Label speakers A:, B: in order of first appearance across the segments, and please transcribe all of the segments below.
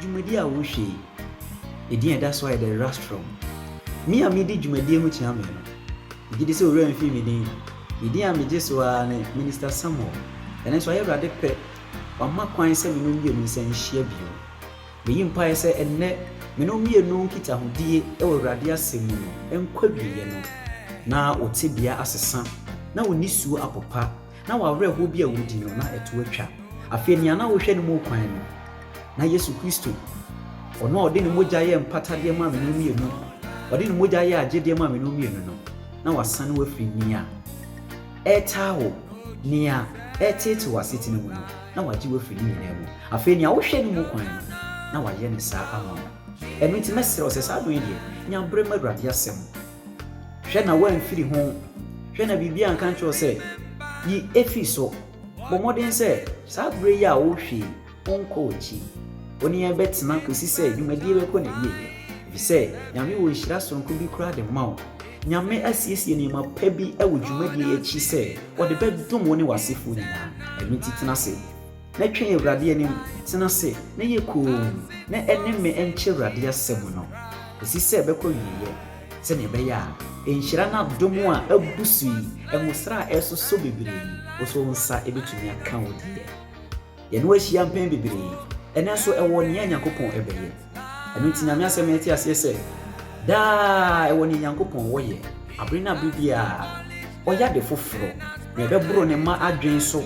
A: dwumadi a wo hwe edin that's why the rostrum me a me di dwumadi mu tia me no gidi se owura mfi me din edin a me jeso a ne minister Samuel ene so ayewrade pe wamma kwan se me no wie mu nsan hia bio me yimpa se enne me no mie no nkita hodie e wo awrade asemu no enkwa biye no na otibia asesa na woni suo apopa na wawre ho bi a wodi no na eto atwa afia nia na wo hwe ne mu kwan no na Yesu Kristo ono ode ne mogya ye mpatade ma me no mie no ode ne mogya ye agede ma me no mie no na wasane wafiri nia etawo nia etete wasiti ne mu no na waji wafiri nia mu afia nia wo hwe ne mu kwan no na waye ne saa ama enu nti mesere o se saa do ye nya bre ma awrade asem hwe na wamfiri ho hwe na bibia nka ncho se yi efi so bomoden se saa bre ya wo hwe onko ochi oni e betina kosi se dwumadie be ko na yie bi se nyame wo nhira sonko bi kura de mawo nyame asiesie ni ma pa bi e wo dwumadie achi se wo de bedum woni wasefo ni na enu titina se na twen awrade anim tina se na ye ko na eneme enche awrade asem no kosi se be ko yiye se ne be ya enhyira na domo a abusui enwosra esoso bebre oso nsa ebetumi aka wodi ye no ahia mpen bebre ene so ewo ne Nyankopon ebeye enu ti nyame asem eti ase se da ewo ne Nyankopon wo ye abre na bibia oya de foforo na ebebro ne ma adwen so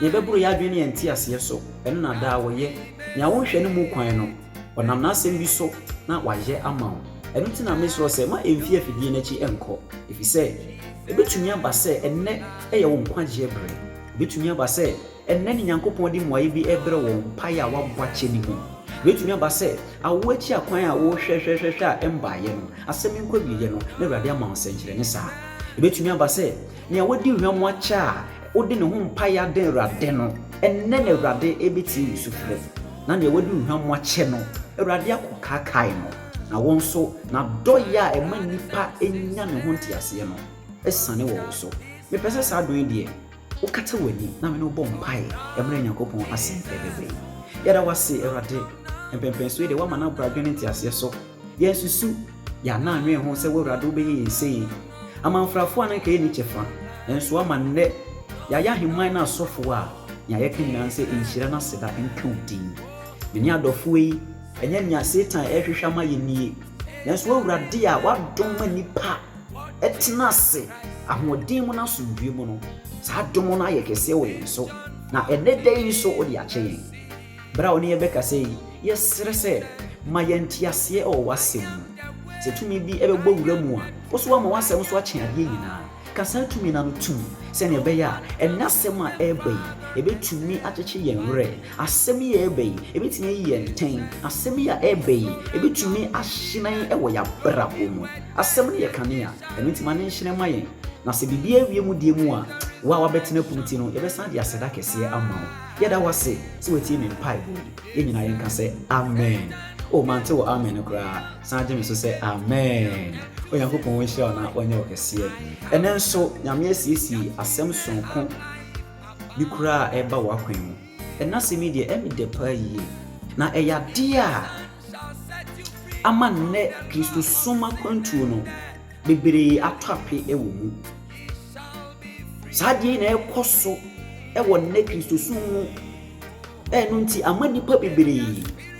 A: na ebebro ya adwen ne enti ase so enu na da wo ye nya wo hwe ne mu kwan no onam na asem bi so na waye ama enu ti na mesro se ma emfie afidie na chi enko ifi se ebetumi aba se enne eye wo nkwaje ebre ebetumi aba se enne ni Nyankopon di moaye bi ebre wo mpaye a wabwa cheni ho betumi aba se awo achi akwan a wo hwehwehwehwe a embaye no asemi nkwa biye no na awrade ama nsenkyere ne saa ebetumi aba se ne wodi hwam acha odi ne ho mpaye aden awrade no enne na awrade ebeti usufre na ne wodi hwam ache no awrade akoka kai no na wonso na doya ema nipa enya ne ho ntiase no esane wo so me pese saa do die ukata wani na me no bom pai emre Nyankopon asen bebe yada wase awrade empempenso de wa mana bradwene ntiase so yesusu ya na anwe ho se wo awrade obeye yesei amanfrafo anan ka ni chefa enso ama nne ya ya himman na asofo a ya yekinan se enhyira na seda enkaudin meni adofo yi enye nya Satan ehwehwa ma yenie nanso awrade a wadom manipa etenase ahodin mu na sundue mu no saa dom na ayekese wo yenso na ededei so odi ache bra oni ebeka sei yesere se mayantiase o wasem se tumi bi ebegbo wura mu a wo so ama wasem so ache ade nyina kasa tumi na no tum se ne beya enasem a ebai ebetumi acheche yenre asem ya ebai ebetumi yenten asem ya ebai ebetumi ahyenan ewo ya brabo mu asem ne yekanea entima ne nhire mayen na se bibia wie mu die mu a wa betena punti no yebesa de aseda kese ama yeda wase se weti me mpai bo nyina yenka se amen o mante wo amen kra sanje me so se amen o Nyankopon wo hia na wonye okese enenso nyame asiesie asem sonko bi kura eba wa kwan mu enase me de emi de pa yi na eya dia ama ne Kristo soma kwantuo no bebere atwape ewo mu sadie na ekoso ewo ne Kristo sumu enu nti amanipa bebere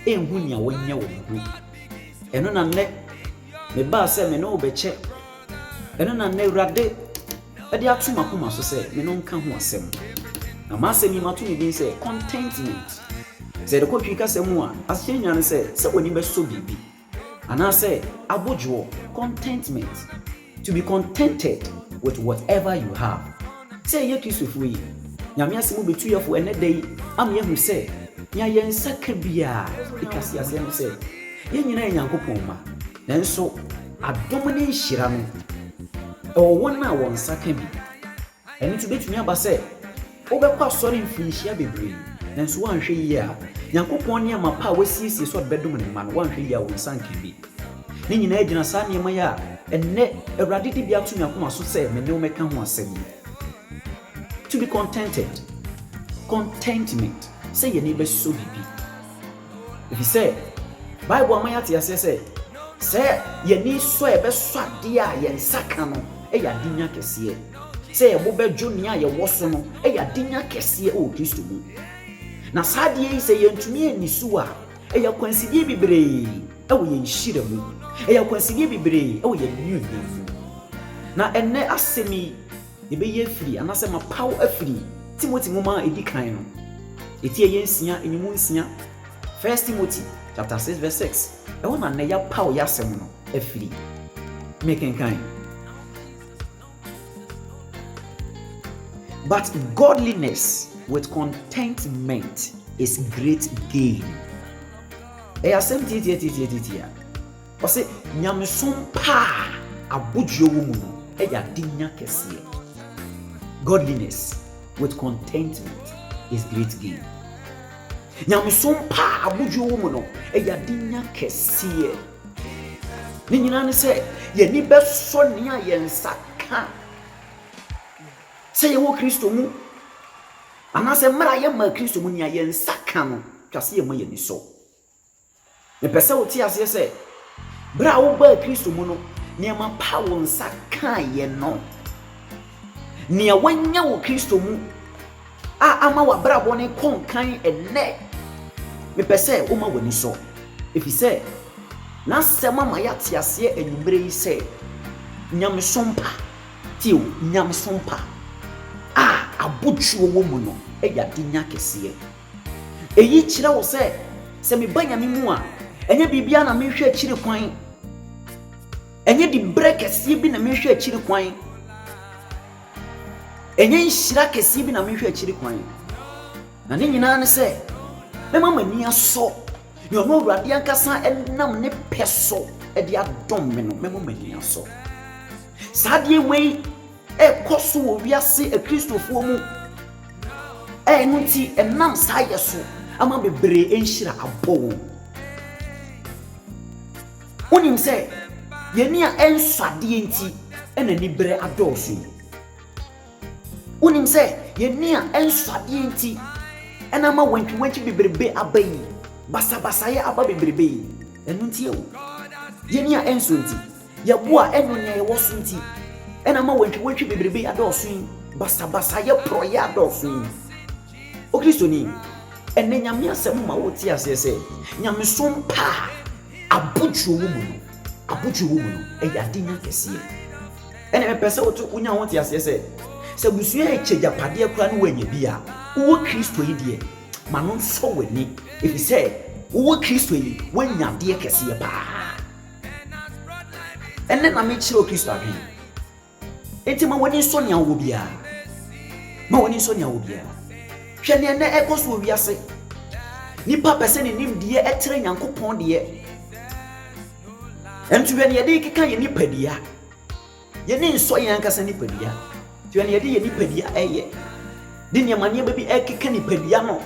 A: enhu nya wonya wo hu enu na ne me ba se me no obeche enu na ne awrade ade atuma koma so se me no nka ho asem na ma se mi matu mi bin se contentment se de ko twika se mu a asye nyane se woni be so bibi ana se abojo contentment to be contented with whatever you have say ye Kristofu yi nyame asemu betu yefo ene dai am ye hu se nya yen sakabia ikasi asem se ye nyina Nyankopon ma nanso adom ne nhira no o wona won sakabi eni to betumi aba se obekwa sori mfinhia bebre nanso wanhwe yi a Nyankopon ne ma pa wasiesie so bedom ne ma no wanhwe yi a won sankabi ne nyina agina sa ne ma ya enne awrade di bia tumi akoma so se me ne o meka ho asem to be contented contentment say ye ne be so bibi if you say Bible amayate ase say ye ni so e be so ade a ye nsaka no e ya dinya kese say ye bo be dwoni a ye woso no e ya dinya kese o Kristo mu na sade yi say ye ntumi anisu a e ya kwansidie bibre e wo ye nhire mu e ya kwansidie bibre e wo ye nyu mu na enne asemi ye be ye free anase ma paw afiri Timothy ngoma edi kan no eti ye nsia enimu nsia 1 Timothy chapter 6 verse 6 e wona na ya paw ya asem no afiri making kind. But godliness with contentment is great gain. E asem titia o se nyamesom pa abodwo wo mu no e ya dinya kese. Godliness with contentment is great gain. Nyamesom pa abodwo wo mu no e ya dinya kese. Ni nyina ne se ye ni beso ne a ye nsaka se ye wo Kristo mu anase mra ye ma Kristo mu ne a ye nsaka no twase ye ma ye ni so me pese wo ti ase se bra wo ba Kristo mu no ne ma pa wo nsaka ye no ne wanya wo Kristo mu a ama wa bra bo ne konkan enne me pese wo ma wo ni so if say na sema ma ya tiase enumere yi se nyamsompa tio nyamsompa abotwo wo mu no e ya dinya kese eyi kire wo se me banyame mu a enye bibia na me hwe akire kwan enye di brekese bi na me hwe akire kwan enye nhira kese bi na me hwe akire kwan na ne nyina ne se me mama ni aso yo no urade ankasa enam ne peso e dia dom me no me mama ni aso sadie wei koso wo wiase e Kristofo mu nti enam sa yeso ama bebre enhira abo onim se yeni a ensade nti enani bre adosu onim se yeni a ensade nti enama wantwi bebrebe abayi basa ye aba bebrebe enu nti ewo yeni a enso nti ye bo a enu ne ye woso nti enama wantwi bebrebe adosu basa ye proye adosu o Kristo ni enne nyame asem ma wo ti ase se nyame som pa abotwo wo mu no e ya dinya kese ene me pese wo to unya wo ti ase se busua e cheja pade akura no wanya bia wo Kristo yi de ma no so wani if say wo Kristo yi wanya de kese pa enne na me chiro Kristo adwen enti ma wani so nya wo bia hwene na ekoso wiase nipa pese ne nimdie etere Nyankopon de entu hwene yede keka ye nipadia ye ne nso ye ankasa nipadia hwene yede ye nipadia eye de ne mane ba bi ekeka nipadia no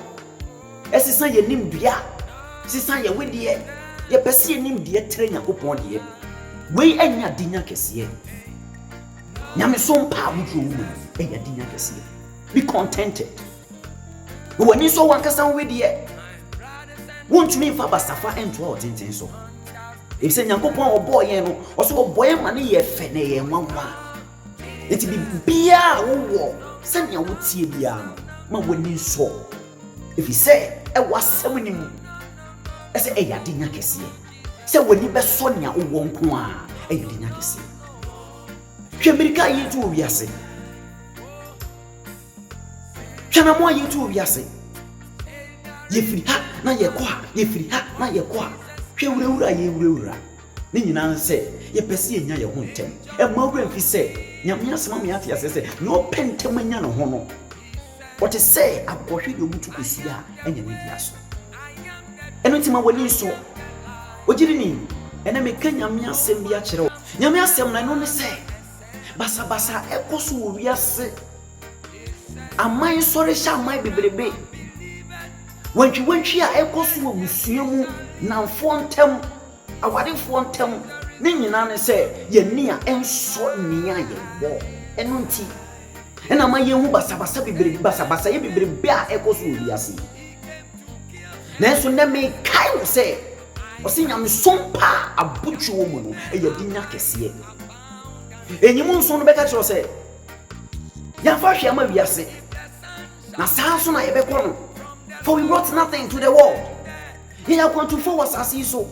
A: esisa ye nimdua sisa ye wedie ye pese ye nimdie etere Nyankopon de wei anya dinya kese nyame so mpa abudwo mu enya dinya kese be contented when you so one person with ye won't me fa basafa ento o tintin so if say Nyankopon obo ye no oso obo ye mane ye fe na ye nwanwa enti bia wo se nya wo tie bia no ma woni so if you say e wasem ni mu e say e yade nya kese se woni be so nya wo nko a e yade nya kese hwemirika yi tu obiase Chana mo yi tu obiase ye firi ha na ye kwa ye firi ha na ye kwa hwe wura ye wura ne nyina se ye pese enya ye ho ntem e ma wura mfi se nyame asema me ate ase se no pentem anya no ho no what is say akohwe ye mutu kosia enya ne dia so eno ntima wani so ogiri ni ena me ka nyame asem bia kire nyame asem na no ne se basa ekoso wo wiase amai sori sha amai bebrebe wantwi a ekoso wo musua mu na mfontem awadefo ntem ne nyina ne se ye ni a enso ni a ye bo eno nti ena ma ye hu basa bebrebe basa ye bebrebe a ekoso wo wiase na so na me kai wo se Ɔsi nyamesom pa abotwe wo mu no ɛyɛ dinya kɛseɛ. Enyimu nso no bɛka kyerɛ sɛ yɛmfa hwɛ ama wiase. Na saa nso na yɛbɛkɔ no. For we brought nothing to the world. Yɛyɛ akwantufoɔ wɔ asase yi so.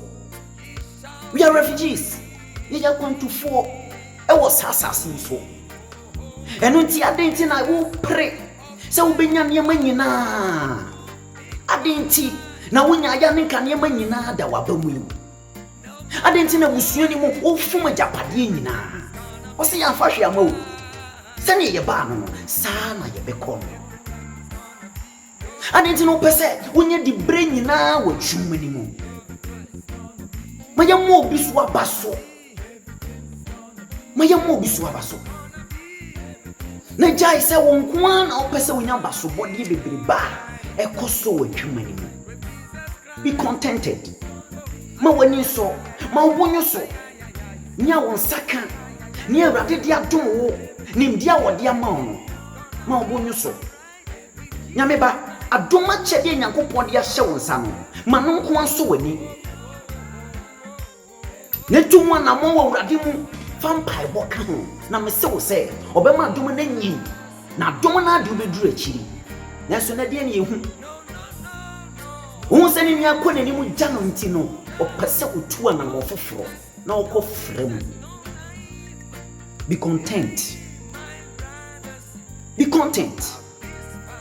A: We are refugees. Yɛyɛ akwantufoɔ ɛwɔ saa asase yi so. Ɛno nti ade nti na wo pere sɛ wobɛnya nneɛma nyinaa. Ade nti na wonya aya ne nka nneɛma nyinaa da waba mu yi. Ade nti na busua ni mu wofom agyapadeɛ nyinaa. Ɔsɛ yɛmfa hwɛ ama wo. Sɛne yɛbaa no saa na yɛbɛkɔ no. Ade nti na wopɛ sɛ wonya di bere nyinaa wɔ twuma ni mu. Ma yɛmmɔ obi so aba so. Ma yɛmmɔ obi so aba so. Na gyae sɛ wo nko ara na wopɛ sɛ wonya basobɔdeɛ bebrebe a ɛkɔ so wɔ twuma ni mu. Be contented. Ma wani so, ma wonyo so. Nya won saka. Ni Awurade de adom wo. Nim dia wo de ama wo. Ma wonyo so. Nya meba adom akyɛde Nyankopɔn de ahyɛ wo nsa no. Ma no nko aso wani. Ne tumu na mo wɔ Awurade mu fampai bɔ ka ho. Na me se wo sɛ obɛma adom na nyi. Na adom na ade obeduru akyiri. Nanso na de ne yehu. Who said in your corner, you would janotino or persecutor to an offer no coffre. Be content. Be content.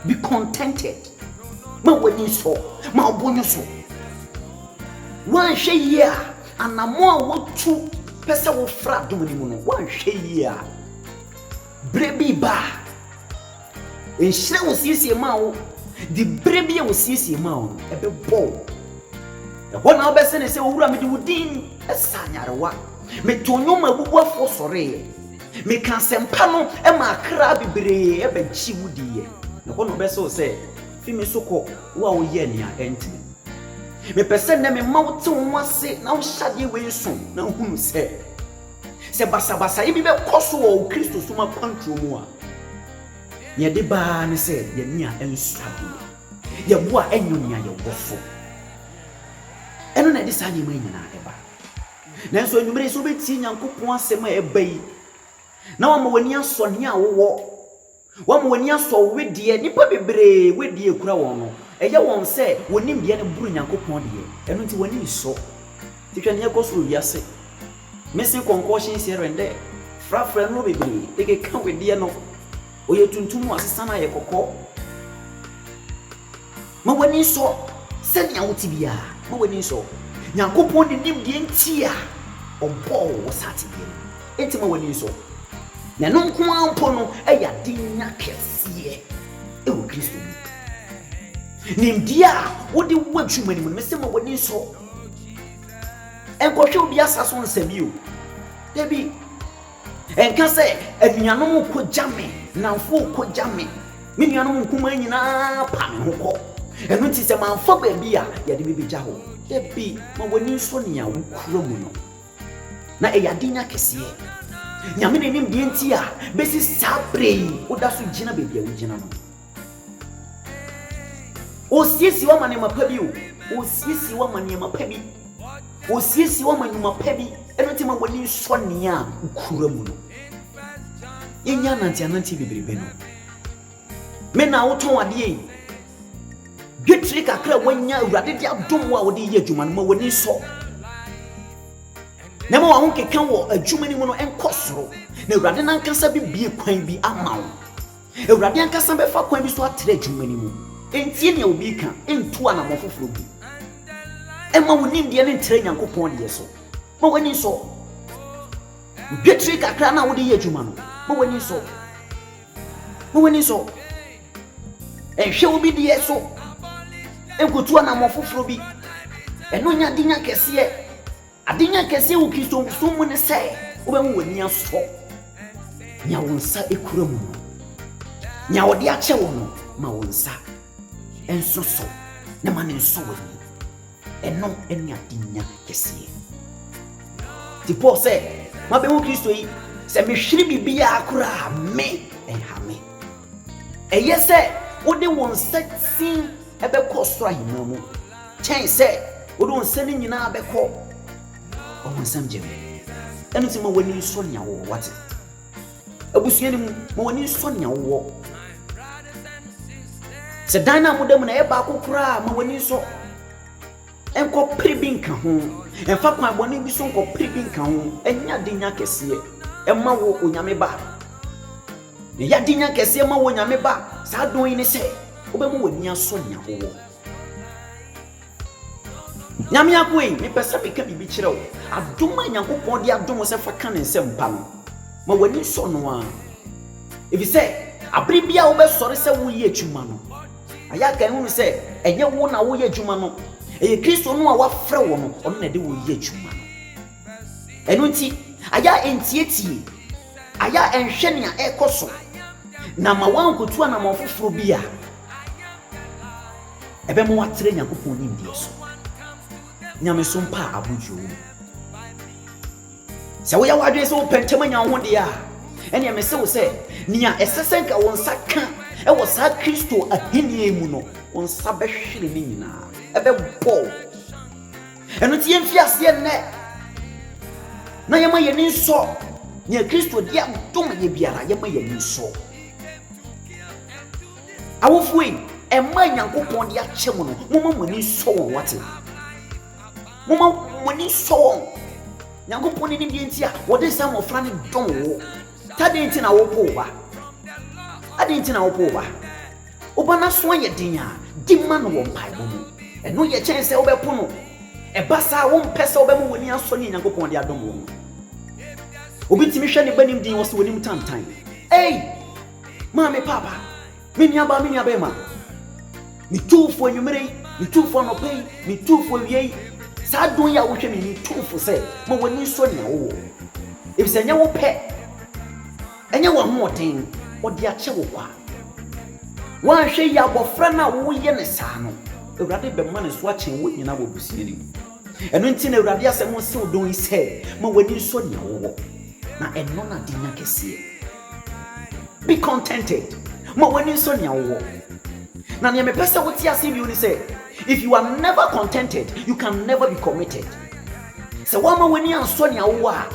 A: Be contented. Ma when you saw, ma bonus. One share year, and a more what two pesa will frat doing one share year. Baby bar. And she was easy mouth. The baby was easy mouth. A bit ball. The one our best and say, oh, I'm doing a sanyarawa. Me tonoma woo for sorry. Me can send pano and my crabby bray, a bed she would ye. The one best so say, Fimi Soko, wow, yenia, enti. Me person them in mouth to one say, now shut ye way soon. Now whom say, Sebasa, if you be possible, Christus to my country more. Ye de ba ne se ye nia ensuade ye boa enyonia ye wofo eno na de sa nyema nyina eba nanso enumere so beti Nyankopon asem a eba yi na wama wani aso ne a wo wama wani aso wedie nipa bebre wedie kura won no eye won se wonim de ne buru Nyankopon de eno nti wani so titwa ne ekoso wiase missing concussions here and there frafra no bebre e ke kan wedie no oye tuntum asesana ye kokko ma wani so se nya wuti bia ma wani so Nyankopon de nim de ntia obo wo sate bia enti ma wani so na no nko ampo no eya dinya kese e wo Kristo nim dia wo de wadwuma ni me se ma wani so enkohwe obi asaso nsami o debi enka se aduanom ko jame nanfo ko jame me nuanom nkuma nyina pa me ho ko enu nti se manfa ba bia ya de bibija ho debi ma wani so ne ya wo kura mu no na e ya dinya kese nyame ne nim de nti a besi sabre wo da so gina ba bia wo gina no o siesi wa mane mapa bi o siesi wa mane mapa bi o siesi wa mane mapa bi enu nti ma wani so ne ya wo kura mu no yenya nanti bebrebe no me na woton ade yi dwetri kakra wanya Awurade de adom wa wo de ye adwuma no ma wani so na ma wa ho keka wo adwuma ni mu no enkosoro na Awurade nan kasa bi bie kwan bi ama wo Awurade an kasa be fa kwan bi so atre adwuma ni mu entie ne obi ka entu ana mofoforo bi e ma wonim de ne ntre Nyankopon de so ma wani so dwetri kakra na wo de ye adwuma no ma wani so ehwe obi de so enkotu ana mofoforo bi eno nya dinya kese adinya kese wo Kristo so mu ne se wo be mu wani aso nya wonsa ekura mu nya wo de ache wo no ma wonsa enso so na ma ne nso wani eno enya dinya kese ti Paul se ma be wo Kristo yi se me hwiri bibia akura me enhame eyese wo de wonsa sin ebe kosoro ahima mu chen se Odo nsani nyina beko. O nsam gem. Enu ti ma wani so nya wo what? Abusua ni mu ma wani so nya wo. Se dan na modam na e ba kokura ma wani so. Enko pribinka ho. Enfa kwa boni bi so enko pribinka ho. Enya dinya kese. Emma wo onyame ba. Ne ya dinya kese ma wo onyame ba. Sa don yi ne se obemu wani aso nya ho. Nyame akoi me pesa beka bibi kire wo. Adoma Nyankopon de adom se fa kan nsem pa no. Ma wani so no a. Ebi se abri bia wo be sore se wo yi atwuma no. Aya kan hu se enye wo na wo yi atwuma no. Eye Kristo no a wafrɛ wo no ono na de wo yi atwuma no. Eno nti aya entietie. Aya enhwe ne a ekoso. Na ma wankotu na ma ofoforo bia. Ebe mo watre Nyankopon ni ndie so. Nyame so mpa abojo. Se wo ya wadwe se wo pentema nya ho de a. Ene me se wo se nia esesenka won saka e wo sa Kristo ahenie mu no won sa behwere ni nyina. Ebe bo. Eno ti yemfi ase ne. Na yema ye ni so. Nia Kristo dia dom ye biara yema ye ni so. Awofui emma Nyankopon dia kyem no moma mani so won wate. Mama mani so Nyankopon ni bi ntia wode sam ofra ne dom wo tade nti na wo po ba ade nti na wo po ba oba na so ye dinya di man wo mpai bo mu eno ye chen se obepo no e basa wo mpese obemu woni aso ni Nyankopon de adom wo obi timi hwe ne banim din wo so woni mutantan mama papa me nia ba ma mi tufo anwumere mi tufo no pay mi tufo wiei sa don ya wo hwe mi tufo se ma woni so nya wo ebise nya wo pe enya wo hoten odi ache wo kwa wan hwe ya bofra na wo ye ne sa no ewrade be ma ne so ache wo nyina wo busie ni eno nti na ewrade asem se odon ise ma woni so nya wo na eno na dinya kese be contented ma woni so nya wo na ne me pesa wo ti ase bi oni say if you are never contented you can never be committed. So wama woni anso nya wo a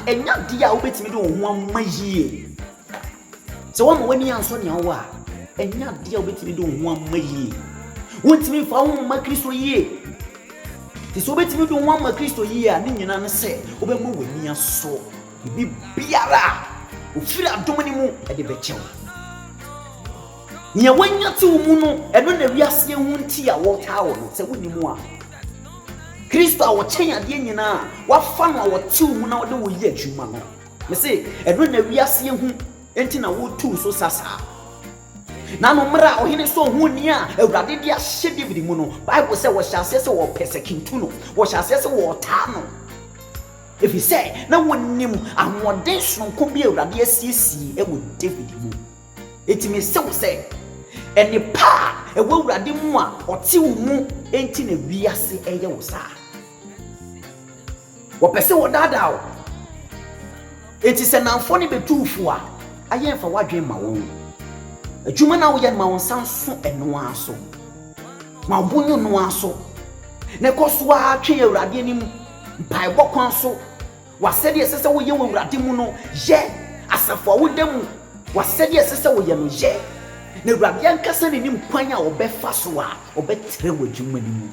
A: enya dia wo betimi de wo ho amayie. So wama woni anso nya wo a enya dia wo betimi de wo ho amayie. Wontimi fa wo ma Kristo yie. Ti so betimi de wo ho ma Kristo yie a ne nyina ne se wo be mu wani aso bi biara ofiri adom ni mu e de be chew. Nya wanya ti wo mu no eno na wiase hu nti a wo taa wo no se woni mu a Kristo a wo chen ade nyina wa fa no a wo ti wo mu na wo de wo yi adwuma no me se eno na wiase hu enti na wo tu so sasa na no mra ohene so hu ni a Awurade dia hye David mu no Bible say wo hyase se wo persecutu no wo hyase se wo taa no if you say na wonim amode sonko bi Awurade asiesie e wo David mu eti me se wo say eni pa e wo Awurade mu a oti wo mu enti na wiase eye wo sa wo pese wo dada wo eti se namfo ne betuufo a ayemfa wadwen ma wo adwuma na wo ye ma wo sanso eno aso ma bonyo no aso ne koso a twe Awurade anim mpai bokon so wasede esese wo ye wo Awurade mu no ye asafo wo dem wasede esese wo ye no ye na Awurade ankasa ne nim kwan a obefa so a obetre wo dwuma ni mu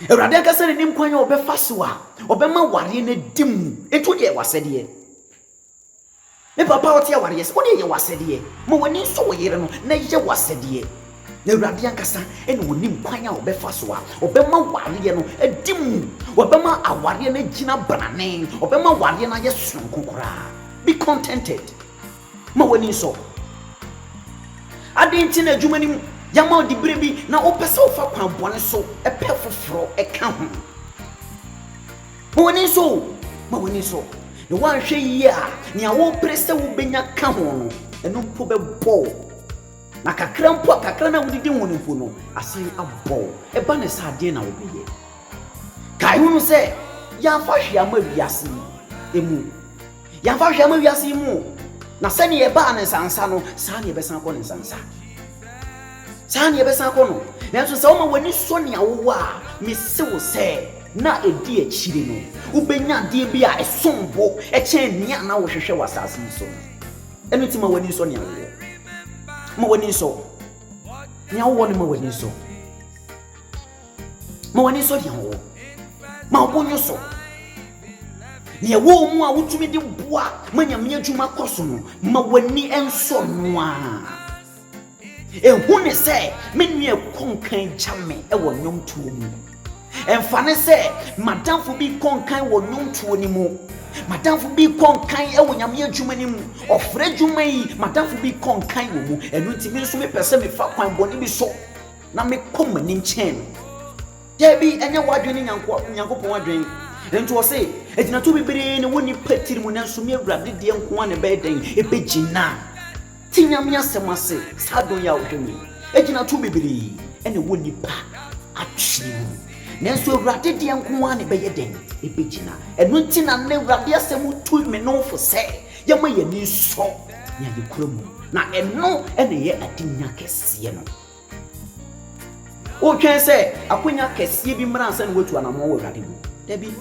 A: Awurade ankasa ne nim kwan a obefa so a obema ware na dim etu de wasede me papa oti ya ware yes woni ye wasede mo woni so wo yere no na ye wasede na Awurade ankasa ene wonim kwan a obefa so a obema ware no edim obema aware na gina brane obema ware na ye sonkokora be contented mo woni so adenti na adwuma nim yama odi brebi na opese ofa kwan bone so epe foforo eka ho woni so ne wan hwe yi a ne a wo prese wo benya ka ho no eno mpo be bo na kakra na wudidi woni mpo no asan abo e ba ne sade na wo beye kai hu no se ya fa hwe ama wiase emu ya fa hwe ama wiase mu na sani e ba ne sansa no sa ne be san ko ne sansa Sani ebesa kono. Nanso se wo ma wani so ne awo a me se wo se na edi akire no. Ubenya de bi a esombo e chen nia na wo hwehwe wasase so. Enu ti ma wani so ne awo. Ma wani so. Nya wo ne ma wani so. Ma wani so ne awo. Ma obonyo so. Ne wo mu a wutumi de boa manyame adwuma koso no ma wani enso no a. Ehu ne se menua konkan chame e wo nwomtuo mu. Emfa ne se madamfo bi konkan wo nwomtuo ni mu. Madamfo bi konkan e wo nyame adwuma ni mu. Ofre adwuma yi madamfo bi konkan wo mu. Enu ntimi nso me pese me fa kwan boni bi so na me kom ani nchen. Ya bi enye wadwene nyankopon wadwene. Ento se ejina to bibire ne woni patiri mu nanso me awurade de nko an be den ebegina. Tinyame asem ase sadon ya odwemi ejina to bibiri ene woni pa atwe nanso awurade de nko an be yeden ebegina eno ntina na awurade asem tu me no fo se yama yani so ya de kuromu na eno ene ye adinya kese no o twen se akonya kese bi mra ansa ne watu anamo awurade mu dabi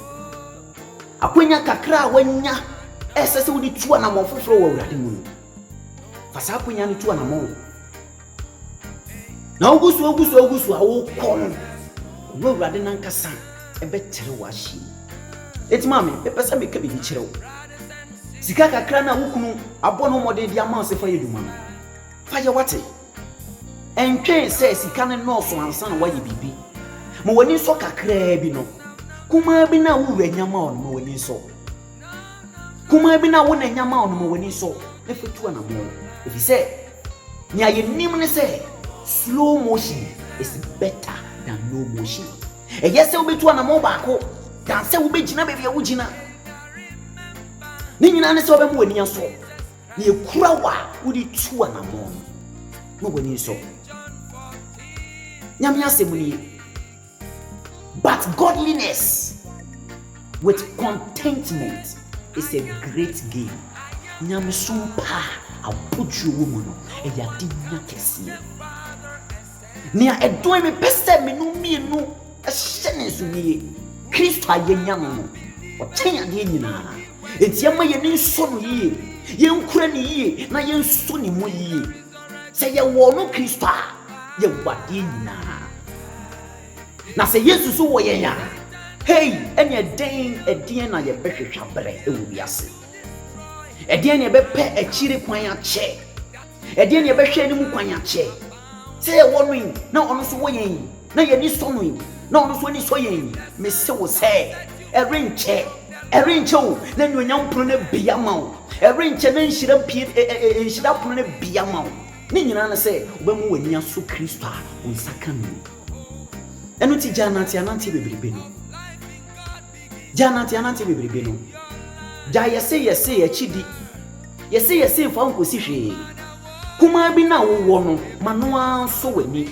A: akonya kakra wanya esese wodi tu anamo foforo wo awurade mu fasa akonya ne tu anamo na ogusu awo kono wo awurade nankasa ebetere washi etimame epesa me ka bi kirewo sika kakra na wukunu abono model dia ma se fa yeduma fa ye wate entwen se sika ne nọọsụ ansa na waye bibi ma wani so kakra bi no kuma bi na wura nyama on ma wani so kuma bi na wona nyama on ma wani so e fetu na mo if say ni aye nim ne say slow motion is better than no motion e yese obetu na mo baako dan se wo begina be bia wo gina ni nyina ne se obemu wani aso ni ekura wa wo di tu na mo no wani so nyame asem. But godliness with contentment is a great gain. Nyame sumpa abuju woman e yade nya kese. Nia edon me pese me no mienu e hyene so nie. Kristo ayenya no. O ten ade nyina. Enti ama ye ni so no yie. Ye nkura ni yie na ye nso ni mo yie. Se ye wo no Kristo a ye wade nyina. Na se Yesu so wo yen ya. Hey, ene den na ye behwehwa bere e wo biase. Eden ne be pe akire kwan ache. Eden ne be hwe ne mu kwan ache. Se ye wo no na ono so wo yen. Na ye ni so no na ono so ni so yen. Me se wo se erenche o na nyonyam pro na bia ma wo. Erenche na nhira pie nhira pro na bia ma wo. Ni nyina na se wo mu wani aso Kristo a onsaka no. Enu ti janati ananti bebrebe no. Janati ananti bebrebe no. Ja yese achidi. Yese fa nkosi hwe. Kuma bi na wo no mano anso wani.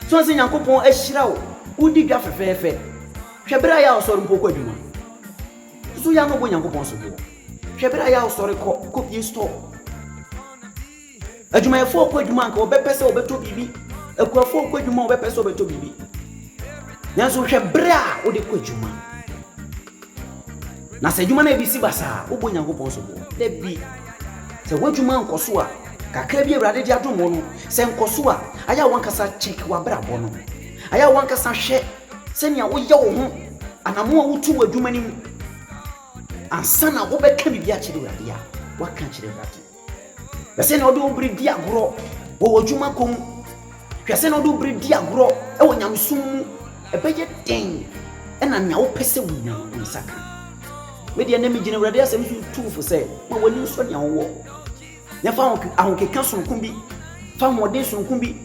A: So se Nyankopon ahyira wo. Udi dwa fefefe. Hwebra ya osoro mpoko adwuma. So ya no bo Nyankopon so bo. Hwebra ya osoro ko pie store. Adwuma yefo ko adwuma nka obepese obeto bibi. Ekuafo ko adwuma obepese obeto bibi. Nyanso hwebra odi ko adwuma. Na se adwuma na ebisi basa obo Nyankopon so bo. Debi se wadwuma nkoso a kakra bi Awurade di adom no se nkoso a aya wankasa check wa brabo no aya wankasa hwe se nia wo ye wo ho anamo a wotu wadwuma nim ansa na wo beka bibi a kire Awurade a waka kire Awurade bese na odi obri di agoro wo wadwuma kom hwese na odi obri di agoro e wo nyamsum mu ebeye den e na nia wo pese wo nyam nsaka we de na mi gine Awurade asem so tuufo se ma wani nso nia wo ya fa ahokeka sonko bi fa modern sonko bi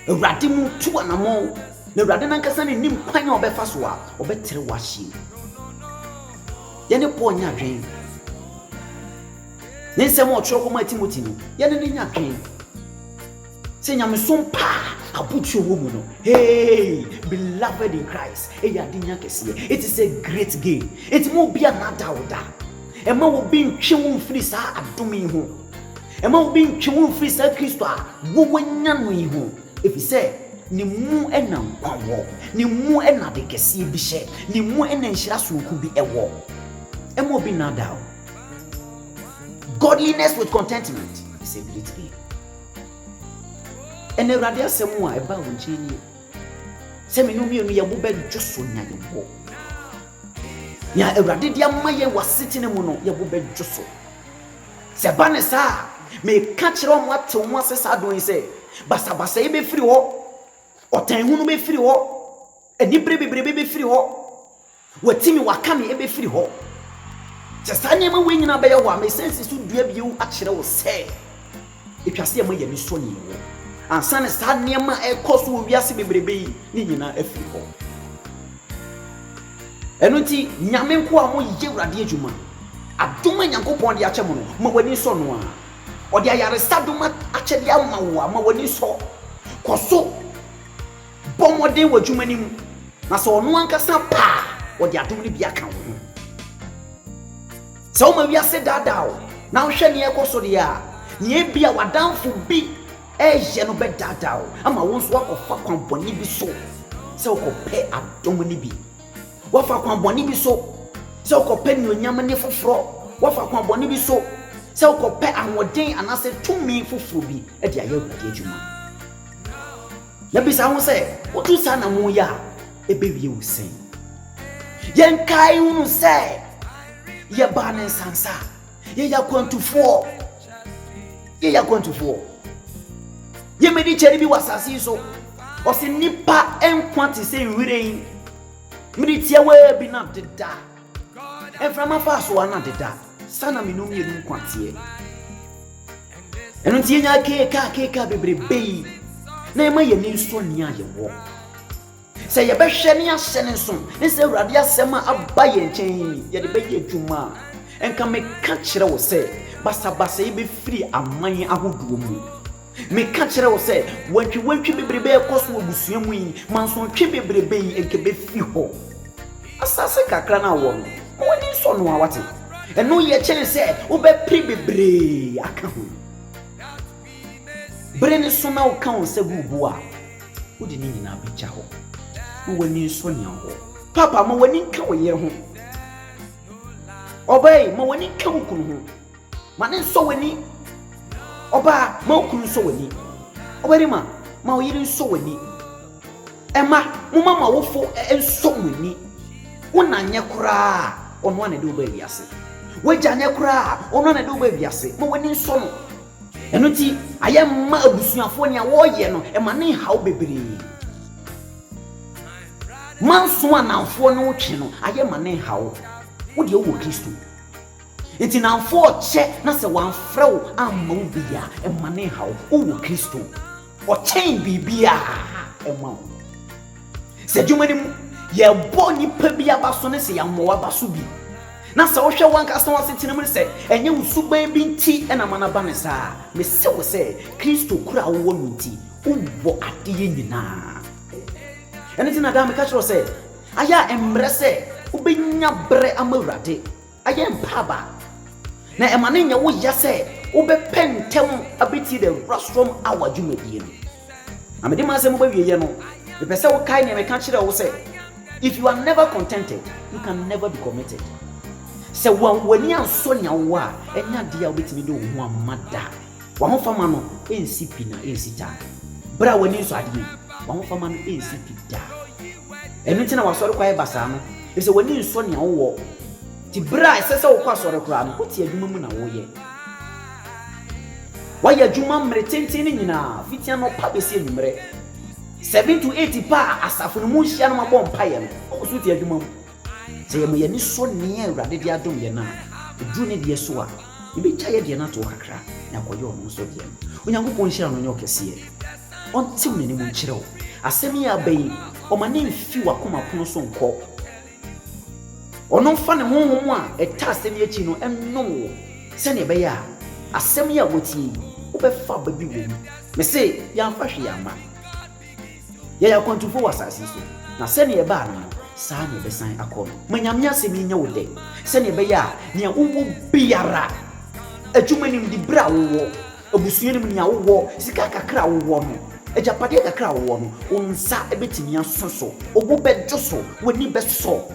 A: Awurade mu tu anamo na Awurade nankasa ne nim kwan a obefa so a obetere wahye ye ne po nya dwen ne nsem o tro ko ma Timothy no ye ne nya dwen se nyamson pa abutu wo mu no. Hey, beloved in Christ, ya dinya kese. It is a great gain. It mo bia na dauda e ma wo bi ntwe wo mfiri sa adome ho. Ema obi ntwe free sa Kristo a wo wanya no yi ho efise ni mu ena nkwawo ni mu ena de kese bi hye ni mu ena nhira soku bi ewo ema obi na da. Godliness with contentment is a great gain. And the radial semua eba wonchini seminumi onu ye bo be dwoso nya ye bo ya ewrade dia maye wasitene mu no ye bo be dwoso se bane sa me ka kire omo atew mu asesa don se basa ye be firi ho otan hunu be firi ho enibre bebrebe be firi ho watimi wakame e be firi ho se sanye ma wenyina be ye wa me sense su dua bi u a kire wo se etwase ye ma ye ni so ni wo ansane sa niema ekoso wiase bebrebe yi ni nyina afiri ho enunti nyame nko a mo ye wrade adwuma adoma nyankopon de ache mo no ma wani so no a ode ayare sadoma ache de ama wo a ma wani so koso bomode wadwuma ni mu na so ono ankasa pa ode adom ni bia ka wo so ma wiase dadao na wo hwe ne ekoso de a ne bia wadanfo bi je no be dadao ama won so akofa kwanboni bi so se okope adom ni bi wafa kwanboni bi so se okope nyonyam ne foforo wafa kwanboni bi so se okope anwoden anase tumi foforo bi e de aye wadi adwuma na bisa ho se otu sa na mo ya ebewie usen yen kai unu se ye ba ne sansa ye ya kwantufo ye medi cheri bi wasasi so o se nipa enkwante se wirein medi tie we bi na deda enframa fa so ana deda sana minum ye dum kwante eno tie nya keka bebrebe na ema ye ni so ni aye wo se ye be hwe ni ahye ne so ne se urade asema aba ye nchen ye de be ye dwuma enka me ka kire wo se basa ye be free aman ahodo mu me ka kire wo se wantwi bebrebe ekoso obusua mu yi manso twi bebrebe yi enke be fi ho asase kakra na wo no woni so no awate eno ye kire se wo be pri bebre aka ho brene so na wo kan se gugu a wo di ni nyina be kya ho woni so nya ho papa ma woni ka wo yere ho obey ma woni ka wo kunu ho ma ne so woni oba ma okunu so wani obere ma oyiri so wani ema muma ma wofo enso wani wona nye kura ono na de oba biase waja nye kura ono na de oba biase ma wani so no eno ti aye ma abusuafo ne a wo ye no ema ne hawo bebre manso anamfo no twe no aye ma ne hawo wo de wo Kristo enti na mfo che na se wan frew amma ubia emane hawo wo Kristo o chen bibia emma se dwumani mu ye bo ni pa bia baso ne se ya mmoa baso bi na se wo hwe wan ka se wasetene mu se enye usuban bi nti ena mana ba ne sa me se wo se Kristo kura wo no nti wo ade ye nyina ene ti na da me ka kiro se aya embre se ubenya bre amawrade aya mpaba na emane nya wo yase wo be pentem abeti the rostrum awajuma die no amede ma se mo ba wieye no be pese wo kai ne me ka kire wo se if you are never contented you can never be committed se wani anso nya wo a enya dia wo betimi de wo ho amada wo ho fama no ensi pina ensi ta bra wani nso ade wo ho fama no ensi pida enu tina wasori kwae basa no e se wani nso nya wo ti bra sese wo kwa sore kura no oti adwuma mu na wo ye wa ya adwuma mretenten nyina fitia no pa besi enumre 7 to 80 pa asafo no mu hia no mabɔ mpaye no wo so ti adwuma mu se ye me ni so ne awrade dia dom ye na edu ne die so a ibe kya ye die na to kakra na koye ono so die onyankopɔn hira no nye okese on tim ne mu nkyerɛ wo asɛm ya bai o ma ne mfi wakoma pono so nkɔ ono fa ne honhom a eta asɛm ya chi no enno se ne be ya asɛm ya wotie wo be fa ba bi wo me se ya mfa hwe ya ma ya kwantufo wasase so na se ne ba no sa ne be san akɔ no manyamnya asɛm nya wo de se ne be ya ne wo biara adwuma nim di bra wo Obusua nim nia wo sika kakra wo no. Ejapade kakra wo no. Onsa ebetimi asoso. Obo bedwo so, woni beso.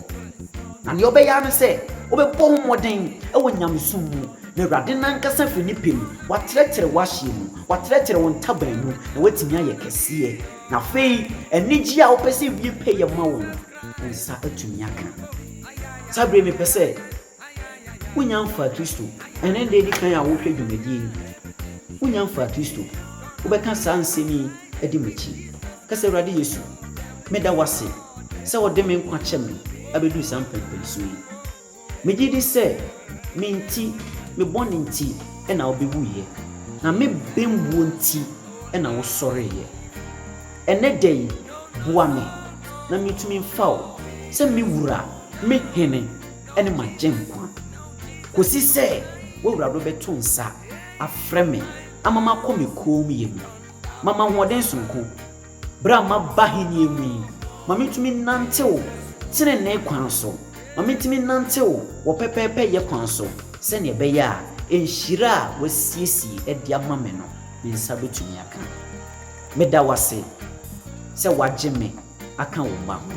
A: Na ne obeya no se, obebɔ ho moden e wo nyamesum mu. Na Awurade nankasa fi ni pem, watrɛtrɛ wahye mu, watrɛtrɛ won taban mu, na watimi aye kɛseɛ. Na fei, enigi a wopɛsɛ wie pɛ ye ma wo no, nsa atumi aka. Sabre me pɛsɛ, wonya mfa Kristo, ene de di kan a wohwɛ dwumadie. Wonya mfa Kristo, wobɛka saa nsɛmi edi machi. Kasa Awurade Yesu, meda wase, sɛ wode me nkwa kyɛ me, abedu saa mpɛmpɛ so yi. Megye di sɛ, menti me bɔne nti ɛna wobɛwuye na me bembuo nti ɛna wosɔreyɛ ɛnɛ dai boa me na metumi mfa wo sɛ me wura me hene ɛne magyenkwa kosi sɛ wo wurado bɛto nsa afrɛ me amama kɔ me kom yemu mama hoɔden sonko bra ma bahenie mu ma metumi nantew tene ne kwan so ma metumi nantew wo pɛpɛpɛ ye kwan so sɛnea ɛbɛyɛ a enhyira a wasiesie ɛde ama me no me nsa betumi aka meda wase sɛ wagye me aka wo ba ho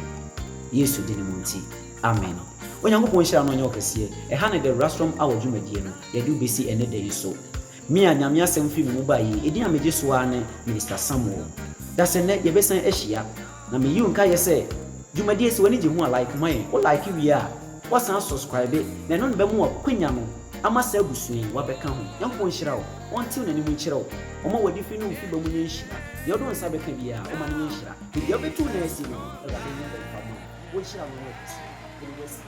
A: Yesu di ne mu nti amen onyankopɔn hyira no nyɛ okɛseɛ ɛha ne the rastrom a wɔdwumadie no yɛde ubesi ɛne da yi so me a nyame asɛm fi me mu ba yi ɛdi a megye so a ne Minister Samuel da sɛ ne yɛbɛsan ahyia na me yi nka yɛ sɛ dwumadie sɛ wani gye ho a like my o like wi a wasan subscribe na no bɛmu akwanya no ama sa abusua wabɛka ho yankopɔn hyira wo wɔntew na nimu nkyerɛ wo ɔma wadi fi no fi ba mu nyɛ hyira deɛ ɔdo nsa bɛka bia ɔma no nyɛ hyira deɛ ɔbɛtu na asi no ɛwɔ de nyɛ bɛfa mu wo hyira wo wɔ kɛse